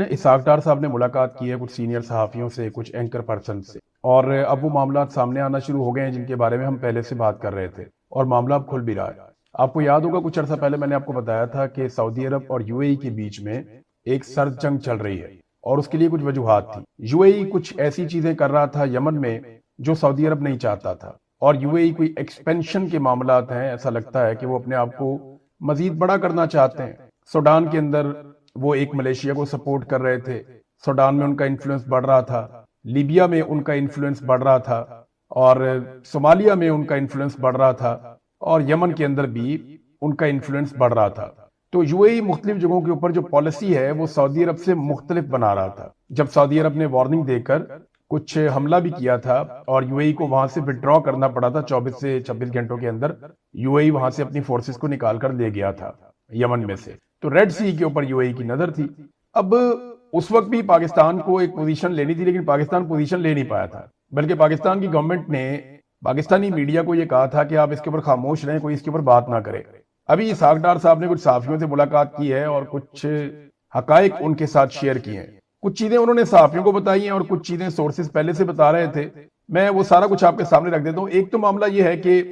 اسحاق ڈار صاحب نے ملاقات کی ہے کچھ سینئر صحافیوں سے، کچھ اینکر پرسن سے، اور اب وہ معاملات سامنے آنا شروع ہو گئے ہیں جن کے بارے میں ہم پہلے سے بات کر رہے تھے، اور معاملہ اب کھل بھی رہا ہے۔ آپ کو یاد ہوگا کچھ عرصہ پہلے میں نے آپ کو بتایا تھا کہ سعودی عرب اور یو اے ای کے بیچ میں ایک سرد جنگ چل رہی ہے، اور اس کے لیے کچھ وجوہات تھی۔ یو اے ای کچھ ایسی چیزیں کر رہا تھا یمن میں جو سعودی عرب نہیں چاہتا تھا، اور یو اے ای کوئی ایکسپینشن کے معاملات ہیں، ایسا لگتا ہے کہ وہ اپنے آپ کو مزید بڑا کرنا چاہتے ہیں۔ سوڈان کے اندر وہ ایک ملیشیا کو سپورٹ کر رہے تھے، سوڈان میں ان کا انفلوئنس بڑھ رہا تھا، لیبیا میں ان کا انفلوئنس بڑھ رہا تھا، اور صومالیہ میں ان کا انفلوئنس بڑھ رہا تھا، اور یمن کے اندر بھی ان کا انفلوئنس بڑھ رہا تھا۔ تو یو اے ای مختلف جگہوں کے اوپر جو پالیسی ہے وہ سعودی عرب سے مختلف بنا رہا تھا۔ جب سعودی عرب نے وارننگ دے کر کچھ حملہ بھی کیا تھا اور یو اے ای کو وہاں سے وڈرا کرنا پڑا تھا 24 سے 26 گھنٹوں کے اندر، یو اے ای وہاں سے اپنی فورسز کو نکال کر لے گیا تھا یمن میں سے، تو ریڈ سی کے اوپر یو اے ای کی نظر تھی۔ اب اس وقت بھی پاکستان کو ایک پوزیشن لینی تھی، لیکن پاکستان پوزیشن لے نہیں پایا تھا، بلکہ پاکستان کی گورنمنٹ نے پاکستانی میڈیا کو یہ کہا تھا کہ آپ اس کے اوپر خاموش رہیں، کوئی اس کے اوپر بات نہ کرے۔ ابھی اسحاق ڈار صاحب نے کچھ صحافیوں سے ملاقات کی ہے اور کچھ حقائق ان کے ساتھ شیئر کیے ہیں، کچھ چیزیں انہوں نے صحافیوں کو بتائی ہیں اور کچھ چیزیں سورسز پہلے سے بتا رہے تھے۔ میں وہ سارا کچھ آپ کے سامنے رکھ دیتا ہوں۔ ایک تو معاملہ یہ ہے کہ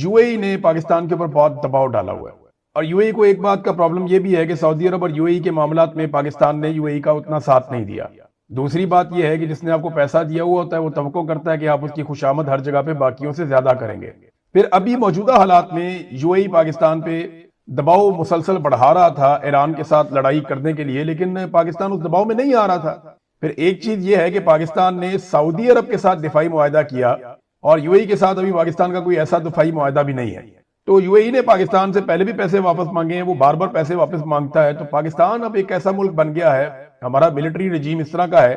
یو اے ای نے پاکستان کے اوپر بہت دباؤ ڈالا ہوا ہے، اور یو اے ای کو ایک بات کا پرابلم یہ بھی ہے کہ سعودی عرب اور یو اے ای کے معاملات میں پاکستان نے یو اے ای کا اتنا ساتھ نہیں دیا۔ دوسری بات یہ ہے کہ جس نے آپ کو پیسہ دیا ہوا ہوتا ہے وہ توقع کرتا ہے کہ آپ اس کی خوشامد ہر جگہ پہ باقیوں سے زیادہ کریں گے۔ پھر ابھی موجودہ حالات میں یو اے ای پاکستان پہ دباؤ مسلسل بڑھا رہا تھا ایران کے ساتھ لڑائی کرنے کے لیے، لیکن پاکستان اس دباؤ میں نہیں آ رہا تھا۔ پھر ایک چیز یہ ہے کہ پاکستان نے سعودی عرب کے ساتھ دفاعی معاہدہ کیا، اور یو اے ای کے ساتھ ابھی پاکستان کا کوئی ایسا دفاعی معاہدہ بھی نہیں ہے۔ تو یو اے ای نے پاکستان سے پہلے بھی پیسے واپس مانگے ہیں، وہ بار بار پیسے واپس مانگتا ہے۔ تو پاکستان اب ایک ایسا ملک بن گیا ہے، ہمارا ملٹری رجیم اس طرح کا ہے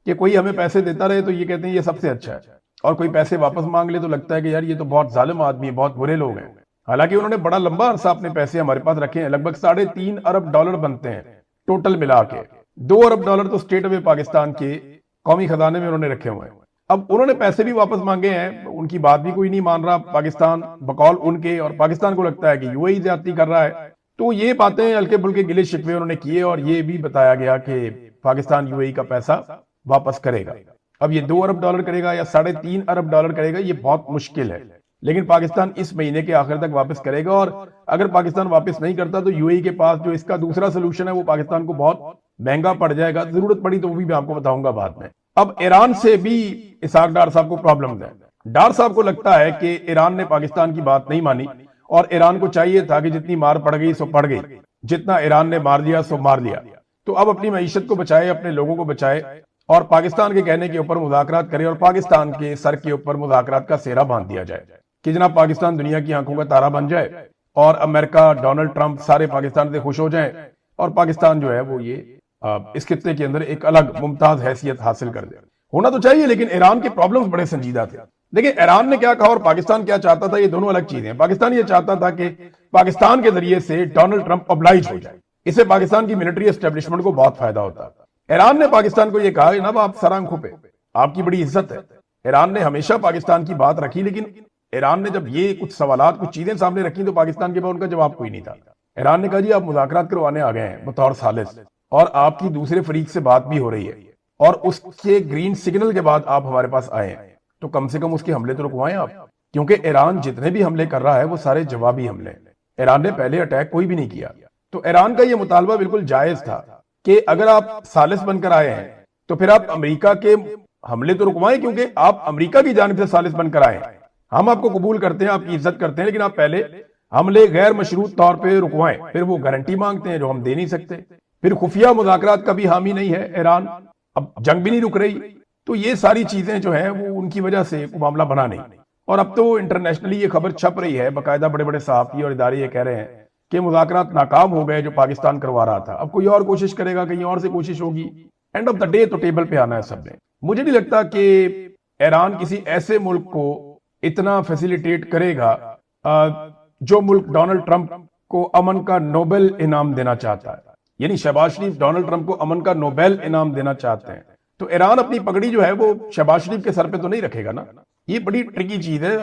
کہ کوئی ہمیں پیسے دیتا رہے تو یہ کہتے ہیں یہ سب سے اچھا ہے، اور کوئی پیسے واپس مانگ لے تو لگتا ہے کہ یار یہ تو بہت ظالم آدمی ہے، بہت برے لوگ ہیں۔ حالانکہ انہوں نے بڑا لمبا عرصہ اپنے پیسے ہمارے پاس رکھے ہیں، لگ بھگ $3.5 ارب بنتے ہیں ٹوٹل ملا کے۔ $2 ارب تو اسٹیٹ وے پاکستان کے قومی خزانے میں انہوں نے رکھے ہوئے ہیں۔ اب انہوں نے پیسے بھی واپس مانگے ہیں، ان کی بات بھی کوئی نہیں مان رہا پاکستان بقول ان کے، اور پاکستان کو لگتا ہے کہ یو اے ای زیادتی کر رہا ہے۔ تو یہ باتیں ہلکے پھلکے گلے شکوے انہوں نے کیے، اور یہ بھی بتایا گیا کہ پاکستان یو اے ای کا پیسہ واپس کرے گا۔ اب یہ $2 ارب کرے گا یا $3.5 ارب کرے گا، یہ بہت مشکل ہے، لیکن پاکستان اس مہینے کے آخر تک واپس کرے گا۔ اور اگر پاکستان واپس نہیں کرتا تو یو اے ای کے پاس جو اس کا دوسرا سلوشن ہے وہ پاکستان کو بہت مہنگا پڑ جائے گا، ضرورت پڑی تو وہ بھی میں آپ کو بتاؤں گا بعد میں۔ اب ایران سے بھی اسحاق ڈار صاحب کو پرابلم ہے۔ ڈار صاحب کو لگتا ہے کہ ایران نے پاکستان کی بات نہیں مانی، اور ایران کو چاہیے تھا کہ جتنی مار پڑ گئی سو پڑ گئی، جتنا ایران نے مار لیا سو مار لیا، تو اب اپنی معیشت کو بچائے، اپنے لوگوں کو بچائے، اور پاکستان کے کہنے کے اوپر مذاکرات کرے، اور پاکستان کے سر کے اوپر مذاکرات کا سہرا باندھ دیا جائے کہ جناب پاکستان دنیا کی آنکھوں کا تارا بن جائے، اور امریکہ، ڈونلڈ ٹرمپ سارے پاکستان سے خوش ہو جائیں، اور پاکستان جو ہے وہ یہ اس خطے کے اندر ایک الگ ممتاز حیثیت حاصل کر دے۔ ہونا تو چاہیے، لیکن ایران کے پرابلمز بڑے سنجیدہ تھے۔ دیکھیں ایران نے کیا کہا اور پاکستان کیا چاہتا تھا، یہ دونوں الگ چیزیں ہیں۔ پاکستان یہ چاہتا تھا کہ پاکستان کے ذریعے سے ڈونلڈ ٹرمپ oblige ہو جائے، اس سے پاکستان کی ملٹری اسٹیبلشمنٹ کو بہت فائدہ ہوتا۔ ایران نے پاکستان کو یہ کہا کہ جناب آپ سر آنکھوں پہ، آپ کی بڑی عزت ہے۔ ایران نے ہمیشہ پاکستان کی بات رکھی، لیکن ایران نے جب یہ کچھ سوالات، کچھ چیزیں سامنے رکھی تو پاکستان کے پاس ان کا جواب کوئی نہیں تھا۔ ایران نے کہا جی آپ مذاکرات کروانے آ گئے ہیں بطور ثالث، اور آپ کی دوسرے فریق سے بات بھی ہو رہی ہے، اور اس کے گرین سگنل کے بعد آپ ہمارے پاس آئے ہیں، تو کم سے کم اس کے حملے تو رکوائیں آپ، کیونکہ ایران جتنے بھی حملے کر رہا ہے وہ سارے جوابی حملے ہیں۔ ایران نے پہلے اٹیک کوئی بھی نہیں کیا۔ تو ایران کا یہ مطالبہ بالکل جائز تھا کہ اگر آپ ثالث بن کر آئے ہیں تو پھر آپ امریکہ کے حملے تو رکوائیں، کیونکہ آپ امریکہ کی جانب سے ثالث بن کر آئے ہیں، ہم آپ کو قبول کرتے ہیں، آپ کی عزت کرتے ہیں، لیکن آپ پہلے حملے غیر مشروط طور پہ رکوائیں۔ پھر وہ گارنٹی مانگتے ہیں جو ہم دے نہیں سکتے، پھر خفیہ مذاکرات کا بھی حامی نہیں ہے ایران، اب جنگ بھی نہیں رک رہی، تو یہ ساری چیزیں جو ہیں وہ ان کی وجہ سے معاملہ بنا نہیں۔ اور اب تو انٹرنیشنلی یہ خبر چھپ رہی ہے، باقاعدہ بڑے بڑے صحافی اور ادارے یہ کہہ رہے ہیں کہ مذاکرات ناکام ہو گئے جو پاکستان کروا رہا تھا، اب کوئی اور کوشش کرے گا، کہیں اور سے کوشش ہوگی، اینڈ آف دا ڈے تو ٹیبل پہ آنا ہے سب نے۔ مجھے نہیں لگتا کہ ایران کسی ایسے ملک کو اتنا فیسیلیٹیٹ کرے گا جو ملک ڈونلڈ ٹرمپ کو امن کا نوبل انعام دینا چاہتا ہے، یعنی شہباز شریف ڈونلڈ ٹرمپ کو امن کا نوبل انعام دینا چاہتے ہیں، تو ایران اپنی پگڑی جو ہے وہ شہباز شریف کے سر پہ تو نہیں رکھے گا نا۔ یہ بڑی ٹرکی چیز ہے،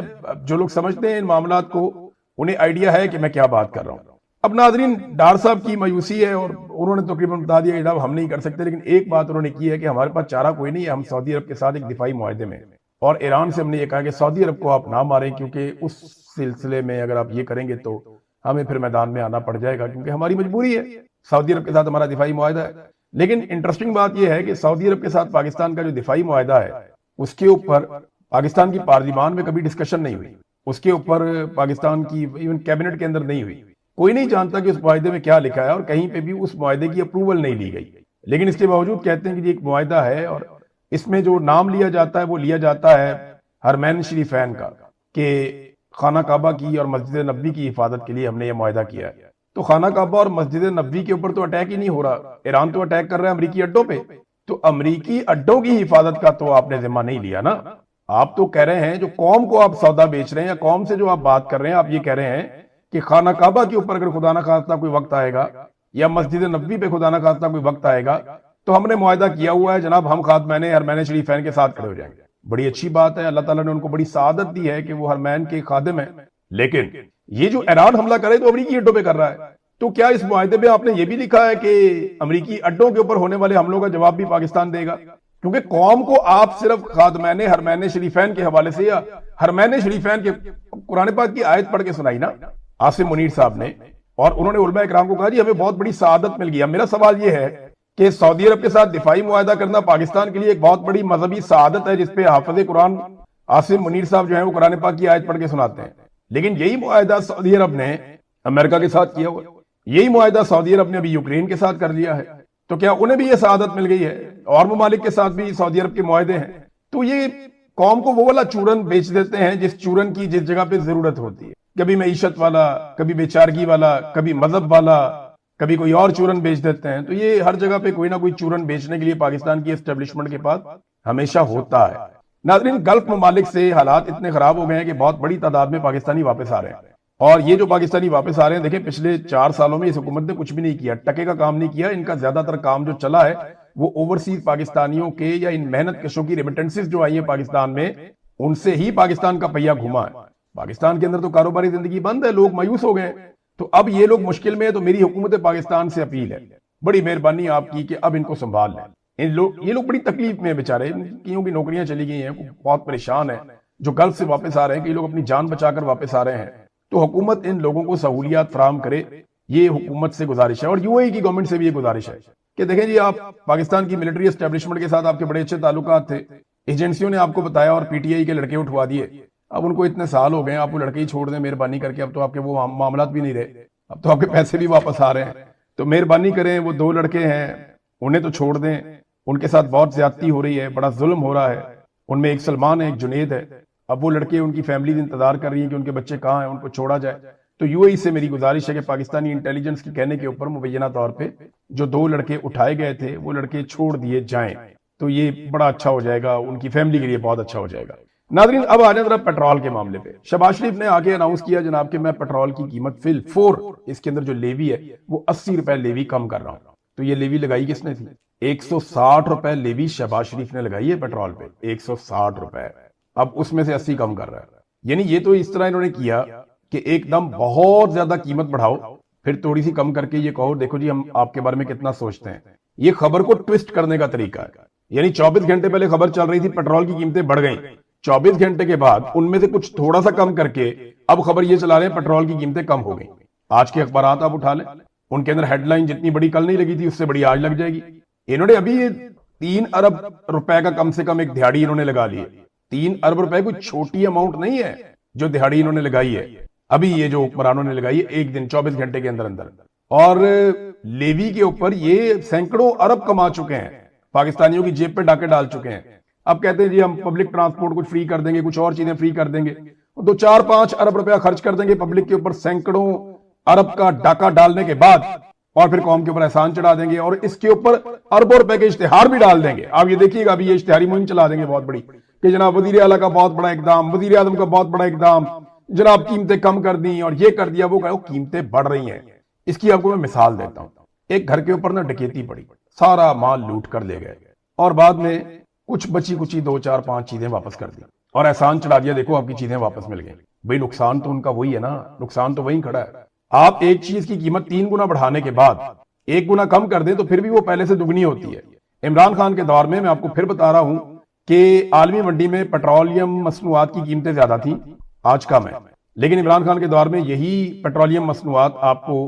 جو لوگ سمجھتے ہیں ان معاملات کو انہیں آئیڈیا ہے کہ میں کیا بات کر رہا ہوں۔ اب ناظرین ڈار صاحب کی مایوسی ہے اور انہوں نے تقریباً بتا دیا کہ جناب ہم نہیں کر سکتے، لیکن ایک بات انہوں نے کی ہے کہ ہمارے پاس چارہ کوئی نہیں ہے، ہم سعودی عرب کے ساتھ ایک دفاعی معاہدے میں، اور ایران سے ہم نے یہ کہا کہ سعودی عرب کو آپ نہ ماریں، کیونکہ اس سلسلے میں اگر آپ یہ کریں گے تو ہمیں پھر میدان میں آنا پڑ جائے گا، کیونکہ ہماری مجبوری ہے، سعودی عرب کے ساتھ ہمارا دفاعی معاہدہ ہے۔ لیکن انٹرسٹنگ بات یہ ہے کہ سعودی عرب کے ساتھ پاکستان کا جو دفاعی معاہدہ ہے اس کے اوپر پاکستان کی پارلیمان میں کبھی ڈسکشن نہیں ہوئی، اس کے اوپر پاکستان کی ایون کیبنٹ کے اندر نہیں ہوئی، کوئی نہیں جانتا کہ اس معاہدے میں کیا لکھا ہے، اور کہیں پہ بھی اس معاہدے کی اپروول نہیں لی گئی، لیکن اس کے باوجود کہتے ہیں کہ یہ ایک معاہدہ ہے، اور اس میں جو نام لیا جاتا ہے وہ لیا جاتا ہے حرمین شریفین کا، کہ خانہ کعبہ کی اور مسجد نبوی کی حفاظت کے لیے ہم نے یہ معاہدہ کیا ہے۔ تو خانہ کعبہ اور مسجد نبوی کے اوپر تو اٹیک ہی نہیں ہو رہا، ایران تو اٹیک کر رہا ہے امریکی اڈوں پہ، تو امریکی اڈوں کی حفاظت کا تو آپ نے ذمہ نہیں لیا نا۔ آپ تو کہہ رہے ہیں جو قوم کو آپ سودا بیچ رہے ہیں، یا قوم سے جو آپ بات کر رہے ہیں، آپ یہ کہہ رہے ہیں کہ خانہ کعبہ کے اوپر اگر خدا نہ خواستہ کوئی وقت آئے گا، یا مسجد نبوی پہ خدا نہ خواستہ کوئی وقت آئے گا، تو ہم نے معاہدہ کیا ہوا ہے جناب، ہم خادمین حرمین شریفین کے ساتھ کھڑے ہو جائیں گے۔ بڑی اچھی بات ہے، اللہ تعالیٰ نے ان کو بڑی سعادت دی ہے کہ وہ حرمین کے خادم ہیں، لیکن یہ جو ایران حملہ کرے تو امریکی اڈوں پہ کر رہا ہے، تو کیا اس معاہدے میں آپ نے یہ بھی لکھا ہے کہ امریکی اڈوں کے اوپر ہونے والے حملوں کا جواب بھی پاکستان دے گا؟ کیونکہ قوم کو آپ صرف خادمین حرمین شریفین کے حوالے سے، یا حرمین شریفین کے قرآن پاک کی آیت پڑھ کے سنائی نا عاصم منیر صاحب نے، اور انہوں نے علماء اکرام کو کہا جی ہمیں بہت بڑی سعادت مل گئی۔ میرا سوال یہ ہے کہ سعودی عرب کے ساتھ دفاعی معاہدہ کرنا پاکستان کے لیے ایک بہت بڑی مذہبی سعادت ہے، جس پہ حافظ قرآن عاصم منیر صاحب جو ہیں وہ قرآن پاک کی آیت پڑھ کے سناتے ہیں، لیکن یہی معاہدہ سعودی عرب نے امریکہ کے ساتھ کیا ہوا، یہی معاہدہ سعودی عرب نے ابھی یوکرین کے ساتھ کر لیا ہے، تو کیا انہیں بھی یہ سعادت مل گئی ہے؟ اور ممالک کے ساتھ بھی سعودی عرب کے معاہدے ہیں، تو یہ قوم کو وہ والا چورن بیچ دیتے ہیں جس چورن کی جس جگہ پہ ضرورت ہوتی ہے، کبھی معیشت والا، کبھی بیچارگی والا، کبھی مذہب والا، کبھی کوئی اور چورن بیچ دیتے ہیں۔ تو یہ ہر جگہ پہ کوئی نہ کوئی چورن بیچنے کے لیے پاکستان کی اسٹیبلشمنٹ کے پاس ہمیشہ ہوتا ہے۔ ناظرین گلف ممالک سے حالات اتنے خراب ہو گئے ہیں کہ بہت بڑی تعداد میں پاکستانی واپس آ رہے ہیں، اور یہ جو پاکستانی واپس آ رہے ہیں، دیکھیں پچھلے 4 سالوں میں اس حکومت نے کچھ بھی نہیں کیا، ٹکے کا کام نہیں کیا، ان کا زیادہ تر کام جو چلا ہے وہ اوورسیز پاکستانیوں کے یا ان محنت کشوں کی ریمیٹنسز جو آئی ہیں پاکستان میں، ان سے ہی پاکستان کا پہیہ گھوما ہے۔ پاکستان کے اندر تو کاروباری زندگی بند ہے، لوگ مایوس ہو گئے، تو اب یہ لوگ مشکل میں ہے، تو میری حکومت پاکستان سے اپیل ہے، بڑی مہربانی آپ کی کہ اب ان کو سنبھال لیں۔ یہ لوگ بڑی تکلیف میں ہیں بیچارے، کئیوں کی نوکریاں چلی گئی ہیں، بہت پریشان ہیں، جو گلف سے واپس آ رہے ہیں کہ یہ لوگ اپنی جان بچا کر واپس آ رہے ہیں، تو حکومت ان لوگوں کو سہولیات فراہم کرے، یہ حکومت سے گزارش ہے، اور یو اے ای کی گورنمنٹ سے بھی یہ گزارش ہے کہ دیکھیں جی آپ پاکستان کی ملٹری اسٹیبلشمنٹ کے ساتھ آپ کے بڑے اچھے تعلقات تھے، ایجنسیوں نے آپ کو بتایا اور پی ٹی آئی کے لڑکے اٹھوا دیے، اب ان کو اتنے سال ہو گئے ہیں، آپ وہ لڑکے ہی چھوڑ دیں مہربانی کر کے، اب تو آپ کے وہ معاملات بھی نہیں رہے، اب تو آپ کے پیسے بھی واپس آ رہے ہیں، تو مہربانی کریں، وہ 2 لڑکے ہیں انہیں تو چھوڑ دیں، ان کے ساتھ بہت زیادتی ہو رہی ہے، بڑا ظلم ہو رہا ہے، ان میں ایک سلمان ہے، ایک جنید ہے، اب وہ لڑکے ان کی فیملیز انتظار کر رہی ہیں کہ ان کے بچے کہاں ہیں، ان کو چھوڑا جائے۔ تو یو اے ای سے میری گزارش ہے کہ پاکستانی انٹیلیجنس کے کہنے کے اوپر مبینہ طور پہ جو 2 لڑکے اٹھائے گئے تھے وہ لڑکے چھوڑ دیے جائیں، تو یہ بڑا اچھا ہو جائے گا، ان کی فیملی کے لیے بہت اچھا ہو جائے گا۔ ناظرین اب آ جائیں ذرا پیٹرول کے معاملے پہ۔ شہباز شریف نے آگے اناؤنس کیا جناب کہ میں پیٹرول کی قیمت فی الفور، اس کے اندر جو لیوی ہے وہ 80 روپے لیوی کم کر رہا ہوں۔ تو یہ لیوی لگائی کس نے تھی؟ 160 روپے لیوی شہباز شریف نے لگائی ہے پیٹرول پہ، 160 روپے، اب اس میں سے 80 کم کر رہا ہے، یعنی یہ تو اس طرح انہوں نے کیا کہ ایک دم بہت زیادہ قیمت بڑھاؤ، پھر تھوڑی سی کم کر کے یہ کہو دیکھو جی ہم آپ کے بارے میں کتنا سوچتے ہیں۔ یہ خبر کو ٹوسٹ کرنے کا طریقہ ہے، یعنی 24 گھنٹے پہلے خبر چل رہی تھی پیٹرول کی قیمتیں بڑھ گئیں، 24 گھنٹے کے بعد ان میں سے کچھ تھوڑا سا کم کر کے اب خبر یہ چلا رہے ہیں پیٹرول کی قیمتیں کم ہو گئیں۔ آج کے اخبارات آپ اٹھا لیں، ان کے اندر ہیڈ لائن جتنی بڑی کل نہیں لگی تھی اس سے بڑی آج لگ جائے گی۔ انہوں نے ابھی 3 ارب روپے کا کم سے کم ایک دہاڑی انہوں نے لگا لی ہے۔ 3 ارب روپے کوئی چھوٹی اماؤنٹ نہیں ہے جو دہاڑی انہوں نے لگائی ہے، ابھی یہ جو حکمرانوں نے لگائی ہے ایک دن 24 گھنٹے کے اندر اندر، اور لیوی کے اوپر یہ سینکڑوں ارب کما چکے ہیں، پاکستانیوں کی جیب پہ ڈاکے ڈال چکے ہیں۔ اب کہتے ہیں جی ہم پبلک ٹرانسپورٹ کچھ فری کر دیں گے، کچھ اور چیزیں فری کر دیں گے، 2-4-5 ارب روپیہ خرچ کر دیں گے پبلک کے اوپر سینکڑوں ارب کا ڈاکہ ڈالنے کے بعد، اور پھر قوم کے اوپر احسان چڑھا دیں گے، اور اس کے اوپر اربوں روپے کے اشتہار بھی ڈال دیں گے۔ آپ یہ دیکھیے گا ابھی یہ اشتہاری مہم چلا دیں گے بہت بڑی کہ جناب وزیر اعلیٰ کا بہت بڑا اقدام، وزیر اعظم کا بہت بڑا اقدام، جناب قیمتیں کم کر دیں اور یہ کر دیا وہ قیمتیں بڑھ رہی ہیں۔ اس کی آپ کو میں مثال دیتا ہوں، ایک گھر کے اوپر نا ڈکیتی پڑی، سارا مال لوٹ کر لے گئے، اور بعد میں کچھ بچی کچی 2-4-5 چیزیں واپس کر دی اور احسان چڑھا دیا دیکھو آپ کی چیزیں واپس مل گئی۔ بھئی نقصان تو ان کا وہی ہے نا، نقصان تو وہیں کھڑا ہے۔ آپ ایک چیز کی قیمت 3 گنا بڑھانے کے بعد 1 گنا کم کر دیں تو پھر بھی وہ پہلے سے دگنی ہوتی ہے۔ عمران خان کے دور میں آپ کو پھر بتا رہا ہوں کہ عالمی منڈی میں پیٹرولیم مصنوعات کی قیمتیں زیادہ تھیں، آج کم ہے، لیکن عمران خان کے دور میں یہی پیٹرولیم مصنوعات آپ کو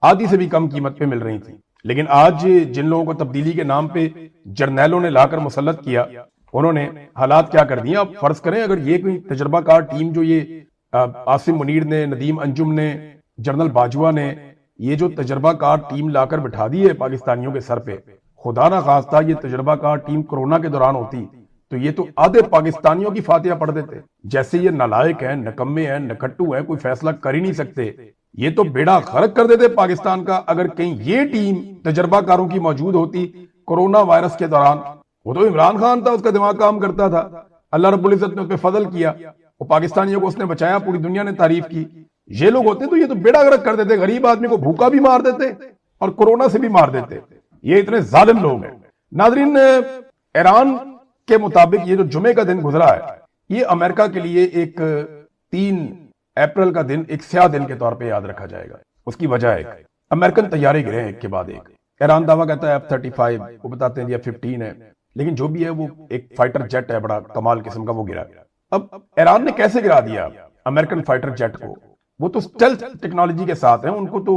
آدھی سے بھی کم قیمت پہ مل رہی تھیں۔ لیکن آج جن لوگوں کو تبدیلی کے نام پہ جرنیلوں نے لا کر مسلط کیا، انہوں نے حالات کیا کر دیے۔ آپ فرض کریں اگر یہ کوئی تجربہ کار ٹیم جو یہ عاصم منیر نے، ندیم انجم نے، جنرل باجوہ نے، یہ جو تجربہ کار ٹیم لا کر بٹھا دی ہے پاکستانیوں کے سر پہ، خدا نہ خواستہ یہ تجربہ کار ٹیم کرونا کے دوران ہوتی تو یہ تو آدھے پاکستانیوں کی فاتحہ پڑھ دیتے۔ جیسے یہ نالائق ہیں، نکمے ہیں، نکٹو ہیں، کوئی فیصلہ کر ہی نہیں سکتے، یہ تو بیڑا غرق کر دیتے پاکستان کا۔ اگر کہیں یہ ٹیم تجربہ کاروں کی موجود ہوتی کرونا وائرس کے دوران، وہ تو عمران خان تھا، اس کا دماغ کام کرتا تھا، اللہ رب العزت نے اس پہ فضل کیا، وہ پاکستانیوں کو اس نے بچایا، پوری دنیا نے تعریف کی۔ یہ لوگ ہوتے تو یہ تو بیڑا غرق کر دیتے، غریب آدمی کو بھوکا بھی مار دیتے اور کورونا سے بھی مار دیتے۔ یہ اتنے ظالم لوگ ہیں۔ ناظرین، ایران کے مطابق یہ جو جمعے کا دن گزرا ہے، یہ امریکہ کے لیے ایک 3 اپریل کا دن ایک سیاہ دن کے طور پہ یاد رکھا جائے گا۔ اس کی وجہ ہے امریکن طیارے گرے ہیں ایک کے بعد ایک۔ ایران دعویٰ کہتا ہے F-35، وہ بتاتے ہیں F-15 ہے، لیکن جو بھی ہے وہ ایک فائٹر جیٹ ہے، بڑا کمال قسم کا، وہ گرا۔ اب ایران نے کیسے گرا دیا امریکن فائٹر جیٹ کو؟ وہ تو اسٹیلتھ ٹیکنالوجی کے ساتھ ہیں، ان کو تو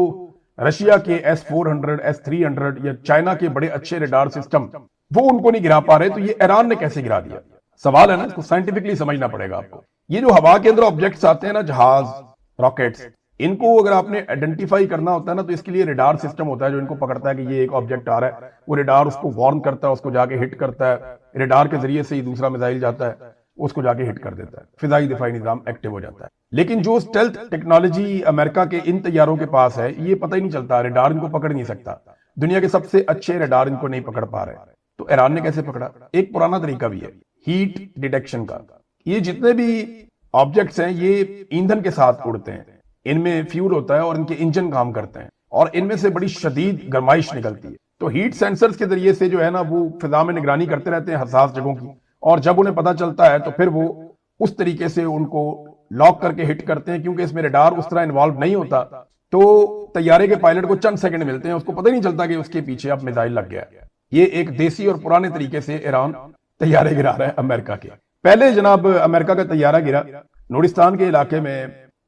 رشیا کے S-400، S-300 یا چائنا کے بڑے اچھے ریڈار سسٹم وہ ان کو نہیں گرا پا رہے، تو یہ ایران نے کیسے گرا دیا؟ سوال ہے نا، اس کو سائنٹیفکلی سمجھنا پڑے گا آپ کو۔ یہ جو ہوا کے اندر آبجیکٹس آتے ہیں نا، جہاز، راکٹس، ان کو اگر آپ نے آئیڈینٹیفائی کرنا ہوتا ہے نا، تو اس کے لیے ریڈار سسٹم ہوتا ہے جو ان کو پکڑتا ہے کہ یہ ایک آبجیکٹ آ رہا ہے، وہ ریڈار اس کو وارن کرتا ہے، اس کو جا کے ہٹ کرتا ہے، ریڈار کے ذریعے سے ہی دوسرا میزائل جاتا ہے، اس کو جا کے ہٹ کر دیتا ہے، فضائی دفاعی نظام ایکٹیو ہو جاتا ہے۔ لیکن جو اسٹیلتھ ٹیکنالوجی امریکہ کے ان طیاروں کے پاس ہے، یہ پتہ ہی نہیں چلتا، ریڈار ان کو پکڑ نہیں سکتا، دنیا کے سب سے اچھے ریڈار ان کو نہیں پکڑ پا رہے۔ تو ایران نے کیسے پکڑا؟ ایک پرانا طریقہ بھی ہے ہیٹ ڈیٹیکشن کا۔ یہ جتنے بھی آبجیکٹس ہیں یہ ایندھن کے ساتھ اڑتے ہیں، ان میں فیول ہوتا ہے اور ان کے انجن کام کرتے ہیں، اور ان میں سے بڑی شدید گرمائش نکلتی ہے۔ تو ہیٹ سینسرز کے ذریعے سے جو ہے نا، وہ فضا میں نگرانی کرتے رہتے ہیں حساس جگہوں کی، اور جب انہیں پتہ چلتا ہے تو پھر وہ اس طریقے سے ان کو لاک کر کے ہٹ کرتے ہیں، کیونکہ اس میں ریڈار اس طرح انوالو نہیں ہوتا، تو طیارے کے پائلٹ کو چند سیکنڈ ملتے ہیں، اس کو پتہ ہی نہیں چلتا کہ اس کے پیچھے اب میزائل لگ گیا۔ یہ ایک دیسی اور پرانے طریقے سے ایران طیارے گرا رہا ہے امریکہ کے۔ پہلے جناب امریکہ کا طیارہ گرا نورستان کے علاقے میں،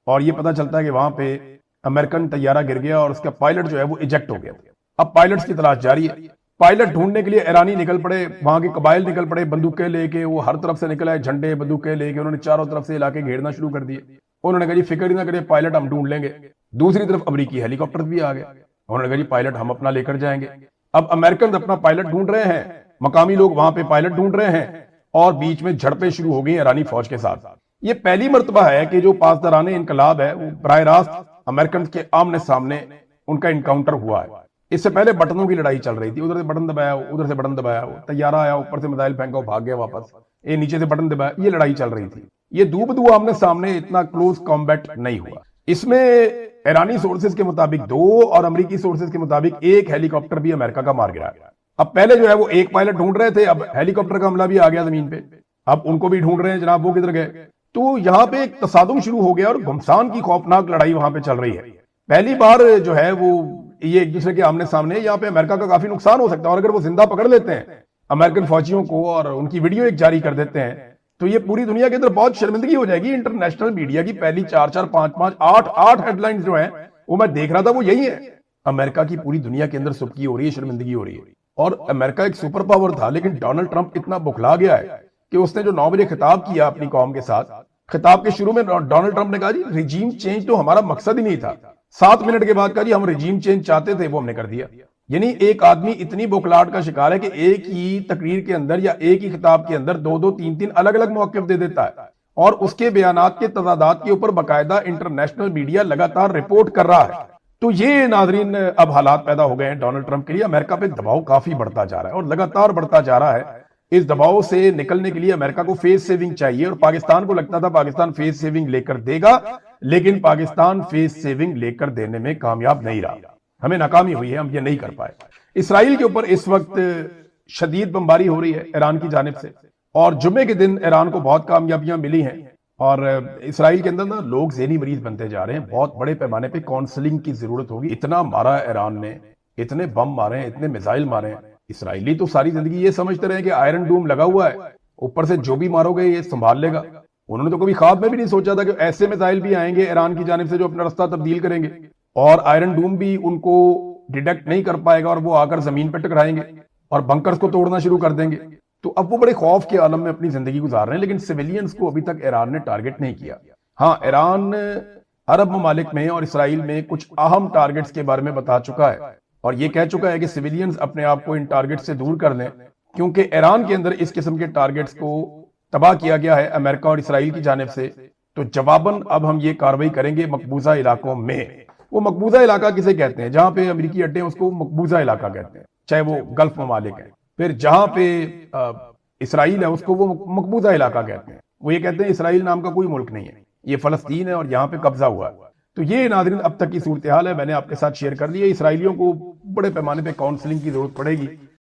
اور یہ پتہ چلتا ہے کہ وہاں پہ امریکن طیارہ گر گیا اور اس کا پائلٹ جو ہے وہ ایجیکٹ ہو گیا۔ اب پائلٹس کی تلاش جاری ہے، پائلٹ ڈھونڈنے کے لیے ایرانی نکل پڑے، وہاں کے قبائل نکل پڑے، بندوقیں لے کے، وہ ہر طرف سے نکل آئے، جھنڈے بندوقیں لے کے، انہوں نے چاروں طرف سے علاقے گھیرنا شروع کر دیے۔ انہوں نے کہا جی فکر ہی نہ کرے، پائلٹ ہم ڈھونڈ لیں گے۔ دوسری طرف امریکی ہیلی کاپٹر بھی آ گئے، انہوں نے کہا جی پائلٹ ہم اپنا لے کر جائیں گے۔ اب امریکن اپنا پائلٹ ڈھونڈ رہے ہیں، مقامی لوگ وہاں پہ پائلٹ ڈھونڈ رہے ہیں، اور بیچ میں جھڑپیں شروع ہو گئی ایرانی فوج کے ساتھ۔ یہ پہلی مرتبہ ہے کہ جو پاسداران انقلاب ہے وہ براہ راست امریکن کے آمنے سامنے ان کا انکاؤنٹر ہوا ہے۔ اس سے پہلے بٹنوں کی لڑائی چل رہی تھی، ادھر سے بٹن دبایا، ادھر سے بٹن دبایا، طیارہ آیا، اوپر سے میزائل پھینکا، بھاگ گیا واپس، یہ نیچے سے بٹن دبایا، یہ لڑائی چل رہی تھی۔ یہ دو بدو آمنے سامنے اتنا کلوز کامبیٹ نہیں ہوا۔ اس میں ایرانی سورسز کے مطابق 2 اور امریکی سورسز کے مطابق 1 ہیلی کاپٹر بھی امریکہ کا مار گیا۔ اب پہلے جو ہے وہ 1 پائلٹ ڈھونڈ رہے تھے، اب ہیلی کاپٹر کا حملہ بھی آ گیا زمین پہ، اب ان کو بھی ڈھونڈ رہے ہیں جناب، وہ کدھر گئے؟ تو یہاں پہ ایک تصادم شروع ہو گیا اور گھمسان کی خوفناک لڑائی وہاں پہ چل رہی ہے۔ پہلی بار جو ہے وہ یہ ایک دوسرے کے آمنے سامنے، یہاں پہ امریکہ کا کافی نقصان ہو سکتا ہے، اور اگر وہ زندہ پکڑ لیتے ہیں امریکن فوجیوں کو اور ان کی ویڈیو ایک جاری کر دیتے ہیں تو یہ پوری دنیا کے اندر بہت شرمندگی ہو جائے گی۔ انٹرنیشنل میڈیا کی پہلی 4 5 8 ہیڈ لائنز جو ہیں وہ میں دیکھ رہا تھا، وہ یہی ہے، امریکہ کی پوری دنیا کے اندر سبکی ہو رہی ہے، شرمندگی ہو رہی ہے۔ اور امریکہ ایک سپر پاور تھا، لیکن ڈونلڈ ٹرمپ اتنا بکھلا گیا ہے کہ اس نے جو 9 بجے خطاب کیا اپنی قوم کے ساتھ، خطاب کے شروع میں ڈونلڈ ٹرمپ نے کہا جی ریجیم چینج تو ہمارا مقصد ہی نہیں تھا، 7 منٹ کے بعد کہا جی ہم ریجیم چینج چاہتے تھے، وہ ہم نے کر دیا۔ یعنی ایک آدمی اتنی بوکھلاہٹ کا شکار ہے کہ ایک ہی تقریر کے اندر یا ایک ہی خطاب کے اندر 2 3 الگ الگ موقف دے دیتا ہے، اور اس کے بیانات کے تضادات کے اوپر باقاعدہ انٹرنیشنل میڈیا لگاتار رپورٹ کر رہا ہے۔ تو یہ ناظرین اب حالات پیدا ہو گئے ہیں ڈونلڈ ٹرمپ کے لیے، امریکہ پہ دباؤ کافی بڑھتا جا رہا ہے اور لگاتار بڑھتا جا رہا ہے۔ اس دباؤ سے نکلنے کے لیے امریکہ کو فیس سیونگ چاہیے، اور پاکستان کو لگتا تھا پاکستان فیس سیونگ لے کر دے گا، لیکن پاکستان فیس سیونگ لے کر دینے میں کامیاب نہیں رہا، ہمیں ناکامی ہوئی ہے، ہم یہ نہیں کر پائے۔ اسرائیل کے اوپر اس وقت شدید بمباری ہو رہی ہے ایران کی جانب سے، اور جمعے کے دن ایران کو بہت کامیابیاں ملی ہیں، اور اسرائیل کے اندر نا لوگ ذہنی مریض بنتے جا رہے ہیں، بہت بڑے پیمانے پہ کاؤنسلنگ کی ضرورت ہوگی۔ اتنا مارا ایران نے، اتنے بم مارے ہیں، اتنے میزائل مارے ہیں۔ اسرائیلی تو ساری زندگی یہ سمجھتے رہے کہ آئرن ڈوم لگا ہوا ہے، اوپر سے جو بھی مارو گے یہ سنبھال لے گا۔ انہوں نے تو کبھی خواب میں بھی نہیں سوچا تھا کہ ایسے میزائل بھی آئیں گے ایران کی جانب سے جو اپنا رستہ تبدیل کریں گے، اور آئرن ڈوم بھی ان کو ڈیٹیکٹ نہیں کر پائے گا اور وہ آ کر زمین پہ ٹکرائیں گے اور بنکرز کو توڑنا شروع کر دیں گے۔ تو اب وہ بڑے خوف کے عالم میں اپنی زندگی گزار رہے ہیں، لیکن سویلینز کو ابھی تک ایران نے ٹارگٹ نہیں کیا۔ ہاں، ایران عرب ممالک میں اور اسرائیل میں کچھ اہم ٹارگٹس کے بارے میں بتا چکا ہے، اور یہ کہہ چکا ہے کہ سویلینز اپنے آپ کو ان ٹارگٹ سے دور کر لیں، کیونکہ ایران کے اندر اس قسم کے ٹارگٹس کو تباہ کیا گیا ہے امریکہ اور اسرائیل کی جانب سے۔ تو جواباً اب ہم یہ کارروائی کریں گے مقبوضہ علاقوں میں۔ وہ مقبوضہ علاقہ کسے کہتے ہیں؟ جہاں پہ امریکی اڈے ہیں اس کو مقبوضہ علاقہ کہتے ہیں، چاہے وہ گلف ممالک ہیں۔ پھر جہاں پہ اسرائیل ہے اس کو وہ مقبوضہ علاقہ کہتے ہیں۔ وہ یہ کہتے ہیں اسرائیل نام کا کوئی ملک نہیں ہے، یہ فلسطین ہے اور یہاں پہ قبضہ ہوا ہے۔ تو یہ ناظرین اب تک کی صورتحال ہے، میں نے آپ کے ساتھ شیئر کر لی ہے۔ اسرائیلیوں کو بڑے پیمانے پہ کاؤنسلنگ کی ضرورت پڑے گی